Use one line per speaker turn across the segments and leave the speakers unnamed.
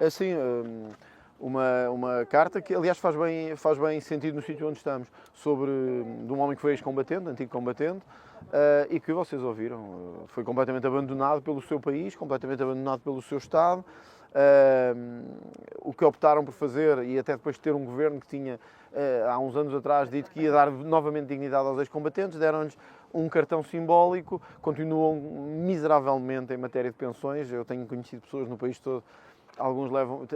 Assim, uma carta que, aliás, faz bem sentido no sítio onde estamos, de um homem que foi ex-combatente, antigo combatente, e que vocês ouviram, foi completamente abandonado pelo seu país, completamente abandonado pelo seu Estado. O que optaram por fazer, e até depois de ter um governo que tinha, há uns anos atrás, dito que ia dar novamente dignidade aos ex-combatentes, deram-lhes um cartão simbólico, continuam miseravelmente em matéria de pensões. Eu tenho conhecido pessoas no país todo, alguns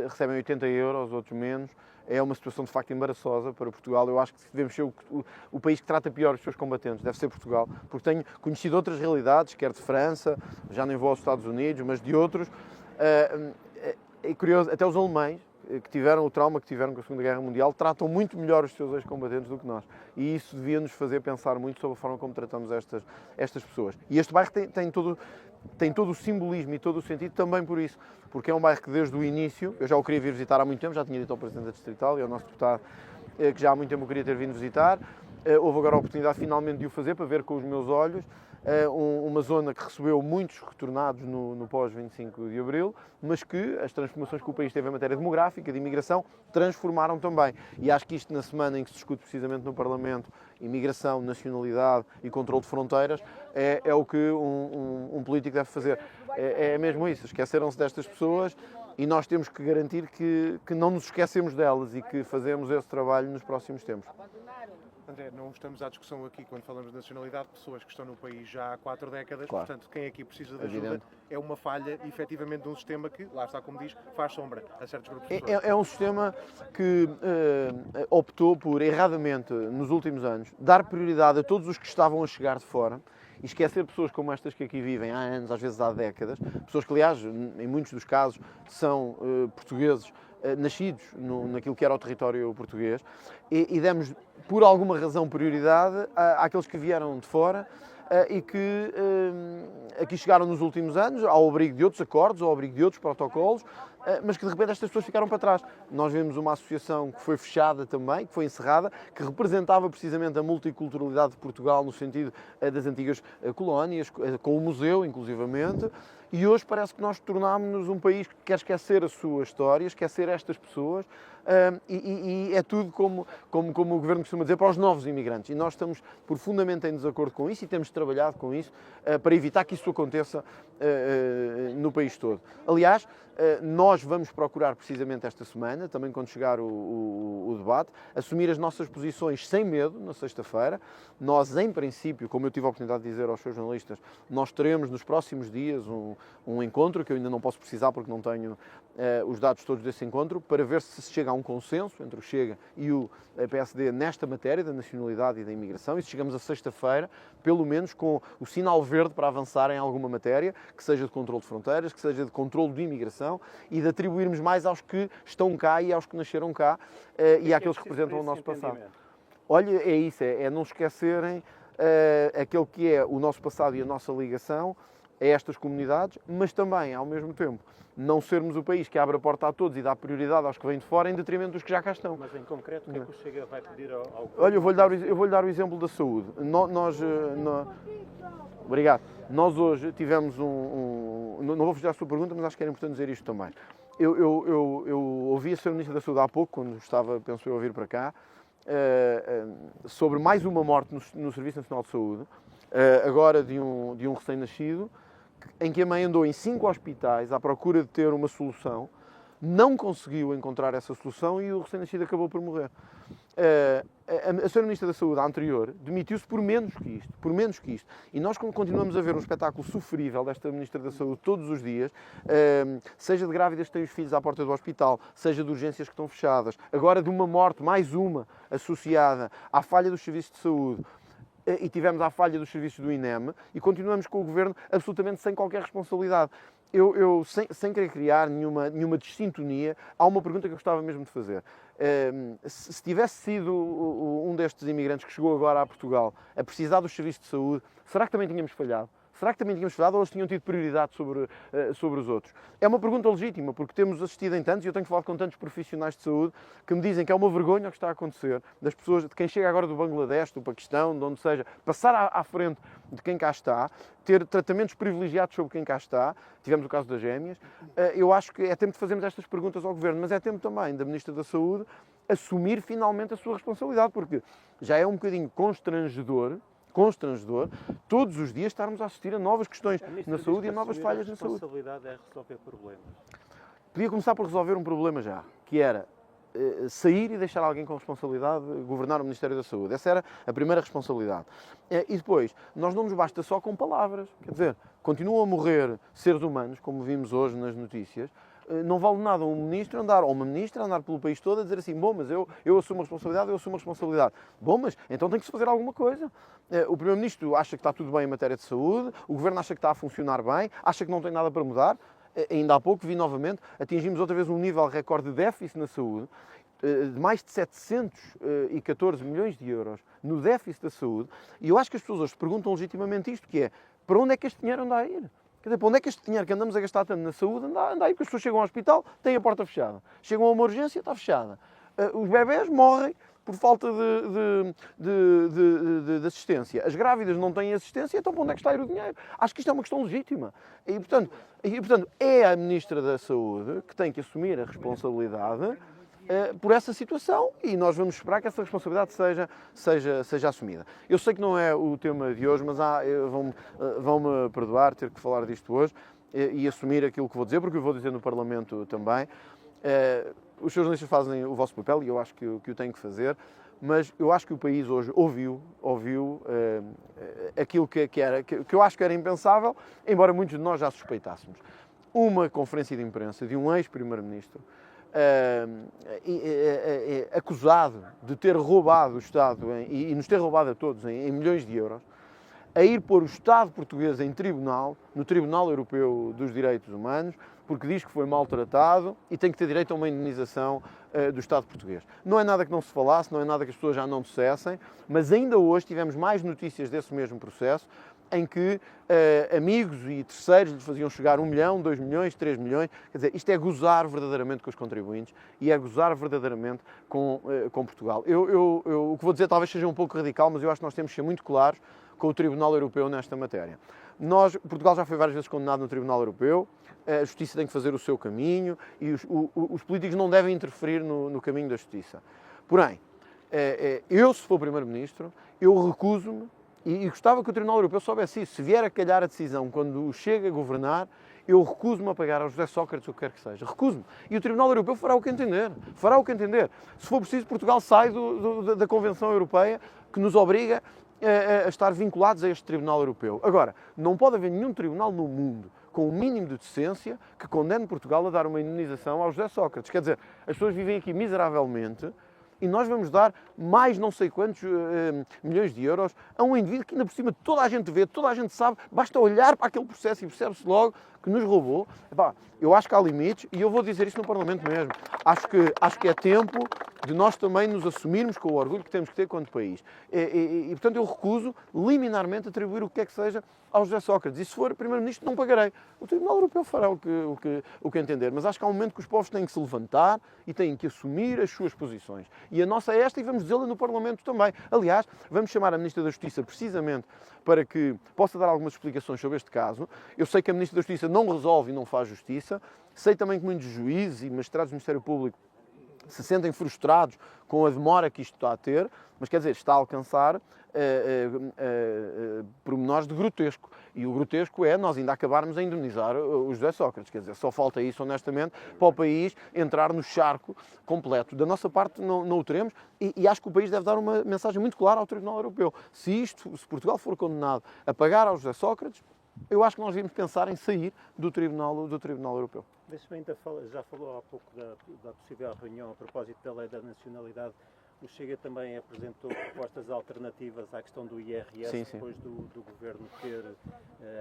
recebem 80 euros, outros menos. É uma situação de facto embaraçosa para Portugal. Eu acho que devemos ser o país que trata pior os seus combatentes, deve ser Portugal, porque tenho conhecido outras realidades, quer de França, já nem vou aos Estados Unidos, mas de outros. É curioso, até os alemães, que tiveram o trauma que tiveram com a Segunda Guerra Mundial, tratam muito melhor os seus ex-combatentes do que nós. E isso devia nos fazer pensar muito sobre a forma como tratamos estas pessoas. E este bairro tem todo o simbolismo e todo o sentido também por isso, porque é um bairro que desde o início, eu já o queria vir visitar há muito tempo, já tinha dito ao Presidente da Distrital e ao nosso deputado que já há muito tempo eu queria ter vindo visitar. Houve agora a oportunidade finalmente de o fazer, para ver com os meus olhos. Uma zona que recebeu muitos retornados no pós-25 de Abril, mas que as transformações que o país teve em matéria demográfica, de imigração, transformaram também. E acho que isto, na semana em que se discute precisamente no Parlamento imigração, nacionalidade e controle de fronteiras, é o que um político deve fazer. É mesmo isso, esqueceram-se destas pessoas e nós temos que garantir que não nos esquecemos delas e que fazemos esse trabalho nos próximos tempos.
André, não estamos à discussão aqui, quando falamos de nacionalidade, pessoas que estão no país já há 4 décadas,
claro.
Portanto, quem aqui precisa de ajuda é uma falha, efetivamente, de um sistema que, lá está como diz, faz sombra a certos grupos de pessoas.
É um sistema que optou por, erradamente, nos últimos anos, dar prioridade a todos os que estavam a chegar de fora e esquecer pessoas como estas que aqui vivem há anos, às vezes há décadas, pessoas que, aliás, em muitos dos casos, são portugueses, nascidos naquilo que era o território português, e demos, por alguma razão, prioridade àqueles que vieram de fora e que aqui chegaram nos últimos anos, ao abrigo de outros acordos, ao abrigo de outros protocolos, mas que de repente estas pessoas ficaram para trás. Nós vemos uma associação que foi fechada também, que foi encerrada, que representava precisamente a multiculturalidade de Portugal no sentido das antigas colónias, com o museu, inclusivamente, e hoje parece que nós tornámos-nos um país que quer esquecer a sua história, esquecer estas pessoas, e é tudo como o Governo costuma dizer, para os novos imigrantes. E nós estamos profundamente em desacordo com isso e temos trabalhado com isso para evitar que isso aconteça no país todo. Aliás, nós vamos procurar precisamente esta semana, também quando chegar o debate, assumir as nossas posições sem medo, na sexta-feira. Nós, em princípio, como eu tive a oportunidade de dizer aos seus jornalistas, nós teremos nos próximos dias um encontro, que eu ainda não posso precisar porque não tenho os dados todos desse encontro, para ver se chega a um consenso entre o Chega e o PSD nesta matéria da nacionalidade e da imigração, e se chegamos a sexta-feira, pelo menos com o sinal verde para avançar em alguma matéria, que seja de controle de fronteiras, que seja de controle de imigração, e de atribuirmos mais aos que estão cá e aos que nasceram cá e àqueles que representam o nosso passado. Olha, é isso, é não esquecerem aquele que é o nosso passado e a nossa ligação a estas comunidades, mas também, ao mesmo tempo, não sermos o país que abre a porta a todos e dá prioridade aos que vêm de fora em detrimento dos que já cá estão.
Mas, em concreto, o que é que o Chega vai pedir ao...
Olha, eu vou-lhe dar o exemplo da saúde. Obrigado. Nós hoje tivemos não vou fugir à sua pergunta, mas acho que era importante dizer isto também. Eu ouvi a Sra. Ministra da Saúde há pouco, quando estava, penso eu, a vir para cá, sobre mais uma morte no Serviço Nacional de Saúde, agora de um recém-nascido, em que a mãe andou em 5 hospitais à procura de ter uma solução, não conseguiu encontrar essa solução e o recém-nascido acabou por morrer. A Sra. Ministra da Saúde, a anterior, demitiu-se por menos que isto. E nós continuamos a ver um espetáculo sofrível desta Ministra da Saúde todos os dias, seja de grávidas que têm os filhos à porta do hospital, seja de urgências que estão fechadas, agora de uma morte, mais uma, associada à falha dos serviços de saúde, e tivemos a falha dos serviços do INEM, e continuamos com o Governo absolutamente sem qualquer responsabilidade. Eu sem querer criar nenhuma dissintonia, há uma pergunta que eu gostava mesmo de fazer. Se tivesse sido um destes imigrantes que chegou agora a Portugal a precisar dos serviços de saúde, será que também tínhamos falhado? será que também tínhamos falhado ou eles tinham tido prioridade sobre os outros? É uma pergunta legítima, porque temos assistido em tantos, e eu tenho falado com tantos profissionais de saúde, que me dizem que é uma vergonha o que está a acontecer, das pessoas, de quem chega agora do Bangladesh, do Paquistão, de onde seja, passar à frente de quem cá está, ter tratamentos privilegiados sobre quem cá está, tivemos o caso das gêmeas. Eu acho que é tempo de fazermos estas perguntas ao Governo, mas é tempo também da Ministra da Saúde assumir finalmente a sua responsabilidade, porque já é um bocadinho constrangedor todos os dias estarmos a assistir a novas questões na saúde e a novas falhas na saúde.
A responsabilidade é resolver problemas.
Podia começar por resolver um problema já, que era sair e deixar alguém com responsabilidade governar o Ministério da Saúde. Essa era a primeira responsabilidade. E depois, nós não nos basta só com palavras. Quer dizer, continuam a morrer seres humanos, como vimos hoje nas notícias. Não vale nada um ministro andar, ou uma ministra andar pelo país todo a dizer assim, bom, mas eu assumo a responsabilidade, eu assumo a responsabilidade. Bom, mas então tem que se fazer alguma coisa. O Primeiro-Ministro acha que está tudo bem em matéria de saúde, o Governo acha que está a funcionar bem, acha que não tem nada para mudar. Ainda há pouco vi novamente, atingimos outra vez um nível recorde de déficit na saúde, de mais de 714 milhões de euros no déficit da saúde, e eu acho que as pessoas hoje se perguntam legitimamente isto, que é, para onde é que este dinheiro anda a ir? Quer dizer, para onde é que este dinheiro que andamos a gastar tanto na saúde anda a ir? Porque as pessoas chegam ao hospital, têm a porta fechada. Chegam a uma urgência, está fechada. Os bebés morrem por falta de assistência. As grávidas não têm assistência, então para onde é que está a ir o dinheiro? Acho que isto é uma questão legítima. E, portanto, é a Ministra da Saúde que tem que assumir a responsabilidade por essa situação e nós vamos esperar que essa responsabilidade seja assumida. Eu sei que não é o tema de hoje, mas vão-me perdoar ter que falar disto hoje e assumir aquilo que vou dizer, porque eu vou dizer no Parlamento também. Os seus jornalistas fazem o vosso papel e eu acho que o têm que fazer, mas eu acho que o país hoje ouviu aquilo que eu acho que era impensável, embora muitos de nós já suspeitássemos. Uma conferência de imprensa de um ex-primeiro-ministro acusado de ter roubado o Estado e nos ter roubado a todos em milhões de euros, a ir pôr o Estado português em tribunal, no Tribunal Europeu dos Direitos Humanos, porque diz que foi maltratado e tem que ter direito a uma indemnização do Estado português. Não é nada que não se falasse, não é nada que as pessoas já não dissessem, mas ainda hoje tivemos mais notícias desse mesmo processo, em que amigos e terceiros lhes faziam chegar 1 milhão, 2 milhões, 3 milhões. Quer dizer, isto é gozar verdadeiramente com os contribuintes e é gozar verdadeiramente com Portugal. O que vou dizer talvez seja um pouco radical, mas eu acho que nós temos que ser muito claros com o Tribunal Europeu nesta matéria. Portugal já foi várias vezes condenado no Tribunal Europeu, a Justiça tem que fazer o seu caminho e os políticos não devem interferir no caminho da Justiça. Porém, eu, se for Primeiro-Ministro, eu recuso-me e gostava que o Tribunal Europeu soubesse isso. Se vier a calhar a decisão quando chega a governar, eu recuso-me a pagar ao José Sócrates o que quer que seja. Recuso-me. E o Tribunal Europeu fará o que entender. Fará o que entender. Se for preciso, Portugal sai da Convenção Europeia que nos obriga a estar vinculados a este Tribunal Europeu. Agora, não pode haver nenhum tribunal no mundo com o mínimo de decência que condene Portugal a dar uma indemnização ao José Sócrates. Quer dizer, as pessoas vivem aqui miseravelmente e nós vamos dar mais não sei quantos milhões de euros a um indivíduo que ainda por cima toda a gente vê, toda a gente sabe, basta olhar para aquele processo e percebe-se logo que nos roubou. Epá, eu acho que há limites e eu vou dizer isso no Parlamento mesmo. Acho que é tempo de nós também nos assumirmos com o orgulho que temos que ter quanto país. Portanto, eu recuso liminarmente atribuir o que é que seja ao José Sócrates. E se for Primeiro-Ministro, não pagarei. O Tribunal Europeu fará o que entender. Mas acho que há um momento que os povos têm que se levantar e têm que assumir as suas posições. E a nossa é esta e vamos dizê-la no Parlamento também. Aliás, vamos chamar a Ministra da Justiça precisamente para que possa dar algumas explicações sobre este caso. Eu sei que a Ministra da Justiça não resolve e não faz justiça. Sei também que muitos juízes e magistrados do Ministério Público se sentem frustrados com a demora que isto está a ter, mas quer dizer, está a alcançar pormenores de grotesco. E o grotesco é nós ainda acabarmos a indemnizar o José Sócrates. Quer dizer, só falta isso, honestamente, para o país entrar no charco completo. Da nossa parte, não o teremos e acho que o país deve dar uma mensagem muito clara ao Tribunal Europeu. Se Portugal for condenado a pagar ao José Sócrates, eu acho que nós devíamos pensar em sair do Tribunal Europeu.
Deixe-me ainda já falou há pouco da possível reunião a propósito da lei da nacionalidade O Chega também apresentou propostas alternativas à questão do IRS,
Sim, sim.
depois do Governo ter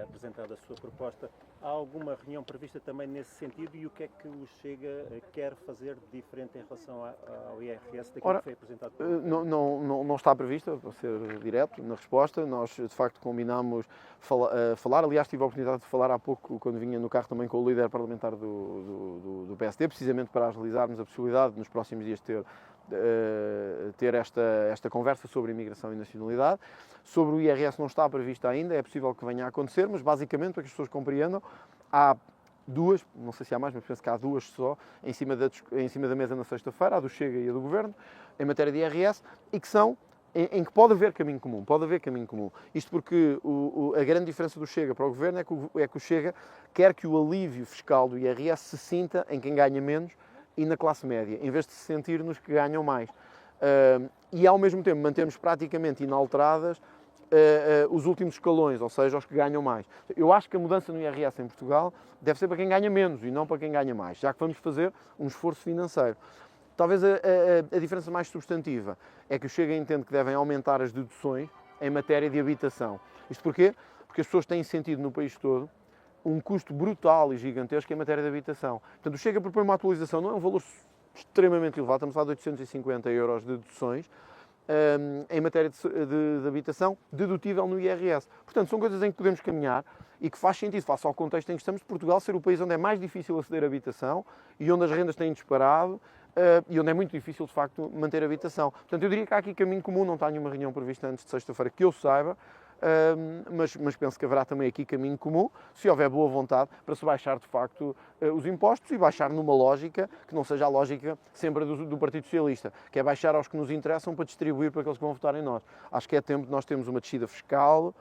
apresentado a sua proposta. Há alguma reunião prevista também nesse sentido e o que é que o Chega quer fazer de diferente em relação ao IRS daquilo que foi apresentado?
Não está prevista, para ser direto na resposta. Nós, de facto, combinámos falar. Aliás, tive a oportunidade de falar há pouco, quando vinha no carro, também com o líder parlamentar do PSD, precisamente para agilizarmos a possibilidade de, nos próximos dias, ter esta conversa sobre imigração e nacionalidade. Sobre o IRS não está prevista ainda, é possível que venha a acontecer, mas basicamente, para que as pessoas compreendam, há duas, não sei se há mais, mas penso que há duas só, em cima da mesa na sexta-feira, a do Chega e a do Governo, em matéria de IRS, e que são em que pode haver caminho comum, Isto porque a grande diferença do Chega para o Governo é que o Chega quer que o alívio fiscal do IRS se sinta em quem ganha menos e na classe média, em vez de se sentir nos que ganham mais. E ao mesmo tempo mantemos praticamente inalteradas os últimos escalões, ou seja, os que ganham mais. Eu acho que a mudança no IRS em Portugal deve ser para quem ganha menos e não para quem ganha mais, já que vamos fazer um esforço financeiro. Talvez a diferença mais substantiva é que o Chega entende que devem aumentar as deduções em matéria de habitação. Isto porquê? Porque as pessoas têm sentido no país todo um custo brutal e gigantesco em matéria de habitação. Portanto, o Chega propõe uma atualização, não é um valor extremamente elevado, estamos a falar de 850 euros de deduções, em matéria de habitação, dedutível no IRS. Portanto, são coisas em que podemos caminhar e que faz sentido, face ao contexto em que estamos, Portugal ser o país onde é mais difícil aceder à habitação e onde as rendas têm disparado e onde é muito difícil, de facto, manter a habitação. Portanto, eu diria que há aqui caminho comum, não está nenhuma reunião prevista antes de sexta-feira que eu saiba, mas penso que haverá também aqui caminho comum, se houver boa vontade, para se baixar, de facto, os impostos e baixar numa lógica que não seja a lógica sempre do Partido Socialista, que é baixar aos que nos interessam para distribuir para aqueles que vão votar em nós. Acho que é tempo de nós termos uma descida fiscal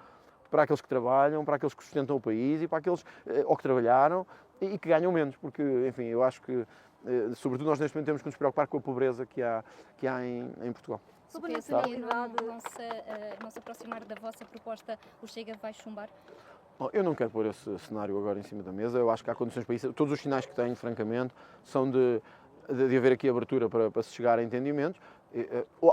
para aqueles que trabalham, para aqueles que sustentam o país e para aqueles ou que trabalharam e que ganham menos, porque, enfim, eu acho que, sobretudo, nós neste momento temos que nos preocupar com a pobreza que há em Portugal.
Se o nacionalidade não se aproximar da vossa proposta, o Chega vai chumbar?
Eu não quero pôr esse cenário agora em cima da mesa. Eu acho que há condições para isso. Todos os sinais que tenho, francamente, são de haver aqui abertura para se chegar a entendimentos.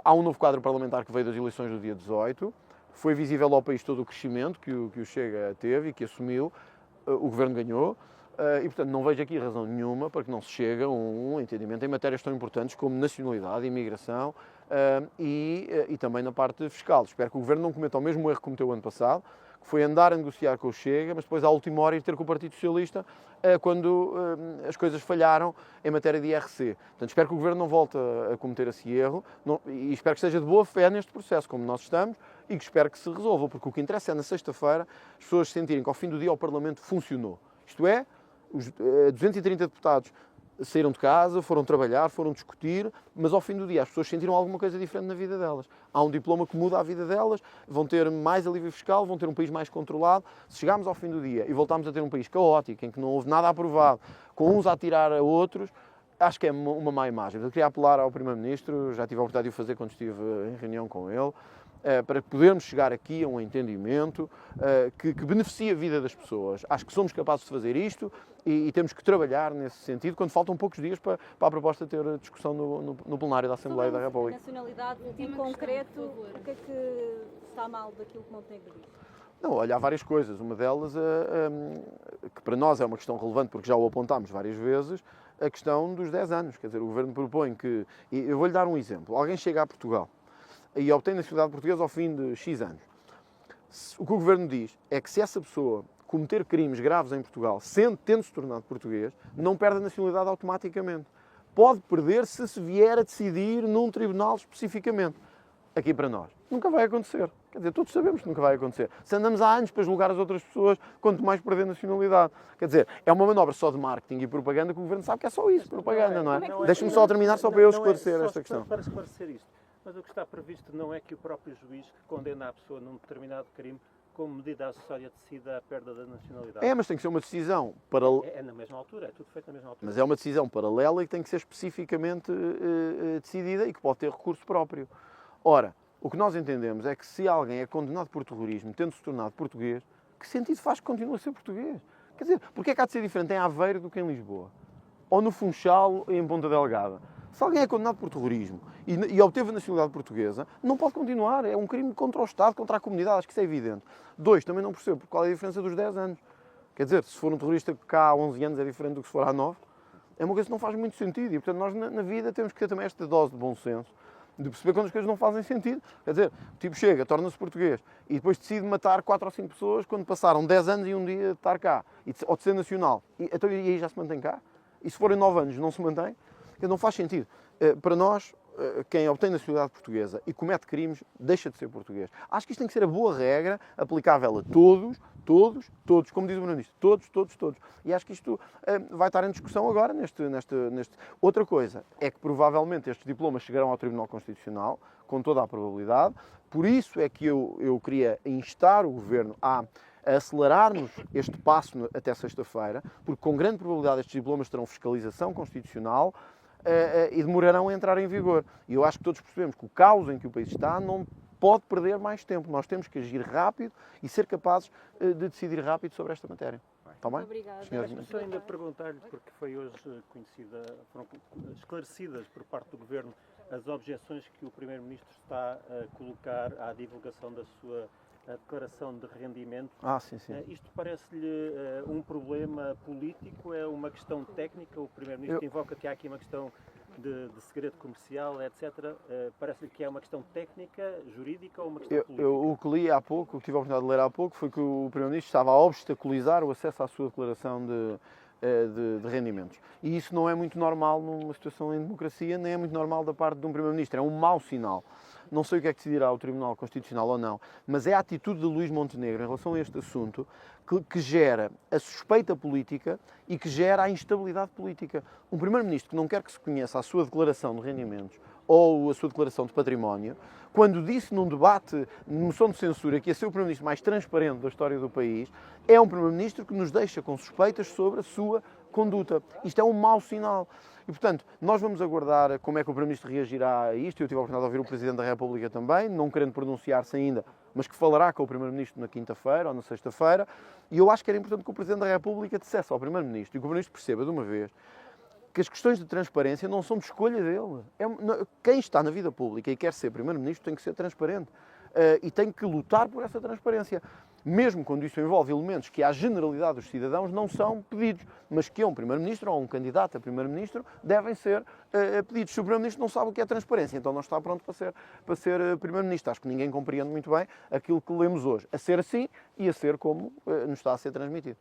Há um novo quadro parlamentar que veio das eleições do dia 18. Foi visível ao país todo o crescimento que o Chega teve e que assumiu. O Governo ganhou. E, portanto, não vejo aqui razão nenhuma para que não se chegue a um entendimento em matérias tão importantes como nacionalidade, imigração e também na parte fiscal. Espero que o Governo não cometa o mesmo erro que cometeu o ano passado, que foi andar a negociar com o Chega, mas depois, à última hora, ir ter com o Partido Socialista quando as coisas falharam em matéria de IRC. Portanto, espero que o Governo não volte a cometer esse erro e espero que esteja de boa fé neste processo, como nós estamos, e que espero que se resolva, porque o que interessa é, na sexta-feira, as pessoas sentirem que, ao fim do dia, o Parlamento funcionou. Isto é, os 230 deputados saíram de casa, foram trabalhar, foram discutir, mas ao fim do dia as pessoas sentiram alguma coisa diferente na vida delas. Há um diploma que muda a vida delas, vão ter mais alívio fiscal, vão ter um país mais controlado. Se chegarmos ao fim do dia e voltarmos a ter um país caótico, em que não houve nada aprovado, com uns a atirar a outros, acho que é uma má imagem. Eu queria apelar ao Primeiro-Ministro, já tive a oportunidade de o fazer quando estive em reunião com ele, para podermos chegar aqui a um entendimento que beneficie a vida das pessoas. Acho que somos capazes de fazer isto e temos que trabalhar nesse sentido quando faltam poucos dias para a proposta ter discussão no plenário da Assembleia da República.
Sobre a nacionalidade, em concreto, o que é que está mal daquilo que Montenegro disse?
Não, olha, há várias coisas. Uma delas, que para nós é uma questão relevante, porque já o apontámos várias vezes, a questão dos 10 anos. Quer dizer, o Governo propõe que... E eu vou-lhe dar um exemplo. Alguém chega a Portugal e obtém nacionalidade portuguesa ao fim de X anos. O que o Governo diz é que se essa pessoa cometer crimes graves em Portugal, tendo-se tornado português, não perde a nacionalidade automaticamente. Pode perder se vier a decidir num tribunal especificamente. Aqui para nós. Nunca vai acontecer. Quer dizer, todos sabemos que nunca vai acontecer. Se andamos há anos para julgar as outras pessoas, quanto mais perder nacionalidade. Quer dizer, é uma manobra só de marketing e propaganda que o Governo sabe que é só isso, propaganda, não é? Deixe-me só terminar, só para eu esclarecer esta questão.
Para esclarecer isto, mas o que está previsto não é que o próprio juiz que condena a pessoa num determinado crime, como medida acessória, decida a perda da nacionalidade.
Mas tem que ser uma decisão paralela.
É na mesma altura, é tudo feito na mesma altura.
Mas é uma decisão paralela e que tem que ser especificamente decidida e que pode ter recurso próprio. Ora, o que nós entendemos é que se alguém é condenado por terrorismo, tendo-se tornado português, que sentido faz que continue a ser português? Quer dizer, porque é que há de ser diferente em Aveiro do que em Lisboa? Ou no Funchal, em Ponta Delgada? Se alguém é condenado por terrorismo e obteve a nacionalidade portuguesa, não pode continuar. É um crime contra o Estado, contra a comunidade. Acho que isso é evidente. 2, também não percebo qual é a diferença dos 10 anos. Quer dizer, se for um terrorista que cá há 11 anos é diferente do que se for há 9. É uma coisa que não faz muito sentido. E, portanto, nós na vida temos que ter também esta dose de bom senso, de perceber quando as coisas não fazem sentido. Quer dizer, o tipo chega, torna-se português e depois decide matar 4 ou 5 pessoas quando passaram 10 anos e um dia de estar cá, ou de ser nacional. Então, e aí já se mantém cá? E se forem 9 anos não se mantém? Não faz sentido. Para nós, quem obtém nacionalidade portuguesa e comete crimes, deixa de ser português. Acho que isto tem que ser a boa regra, aplicável a todos, como diz o Primeiro-Ministro, todos. E acho que isto vai estar em discussão agora neste. Outra coisa é que provavelmente estes diplomas chegarão ao Tribunal Constitucional, com toda a probabilidade. Por isso é que eu queria instar o Governo a acelerarmos este passo até sexta-feira, porque com grande probabilidade estes diplomas terão fiscalização constitucional e demorarão a entrar em vigor. E eu acho que todos percebemos que o caos em que o país está não pode perder mais tempo. Nós temos que agir rápido e ser capazes de decidir rápido sobre esta matéria. Está bem?
Obrigada.
Só ainda perguntar-lhe, porque foi hoje foram esclarecidas por parte do Governo as objeções que o Primeiro-Ministro está a colocar à divulgação da sua declaração de rendimento.
Sim.
Isto parece-lhe um problema político? É uma questão técnica? O Primeiro-Ministro invoca que há aqui uma questão de segredo comercial, etc. Parece-lhe que é uma questão técnica, jurídica ou uma questão política?
O que li há pouco, o que tive a oportunidade de ler há pouco, foi que o Primeiro-Ministro estava a obstaculizar o acesso à sua declaração de rendimentos. E isso não é muito normal numa situação em democracia, nem é muito normal da parte de um Primeiro-Ministro. É um mau sinal. Não sei o que é que decidirá o Tribunal Constitucional ou não, mas é a atitude de Luís Montenegro em relação a este assunto que gera a suspeita política e que gera a instabilidade política. Um Primeiro-Ministro que não quer que se conheça a sua declaração de rendimentos ou a sua declaração de património, quando disse num debate, numa moção de censura, que ia ser o Primeiro-Ministro mais transparente da história do país, é um Primeiro-Ministro que nos deixa com suspeitas sobre a sua conduta. Isto é um mau sinal. E, portanto, nós vamos aguardar como é que o Primeiro-Ministro reagirá a isto. Eu tive a oportunidade de ouvir o Presidente da República também, não querendo pronunciar-se ainda, mas que falará com o Primeiro-Ministro na quinta-feira ou na sexta-feira. E eu acho que era importante que o Presidente da República dissesse ao Primeiro-Ministro e que o Primeiro-Ministro perceba de uma vez que as questões de transparência não são de escolha dele. Quem está na vida pública e quer ser Primeiro-Ministro tem que ser transparente e tem que lutar por essa transparência. Mesmo quando isso envolve elementos que à generalidade dos cidadãos não são pedidos, mas que a um Primeiro-Ministro ou a um candidato a Primeiro-Ministro devem ser pedidos. Se o Primeiro-Ministro não sabe o que é transparência, então não está pronto para ser Primeiro-Ministro. Acho que ninguém compreende muito bem aquilo que lemos hoje, a ser assim e a ser como nos está a ser transmitido.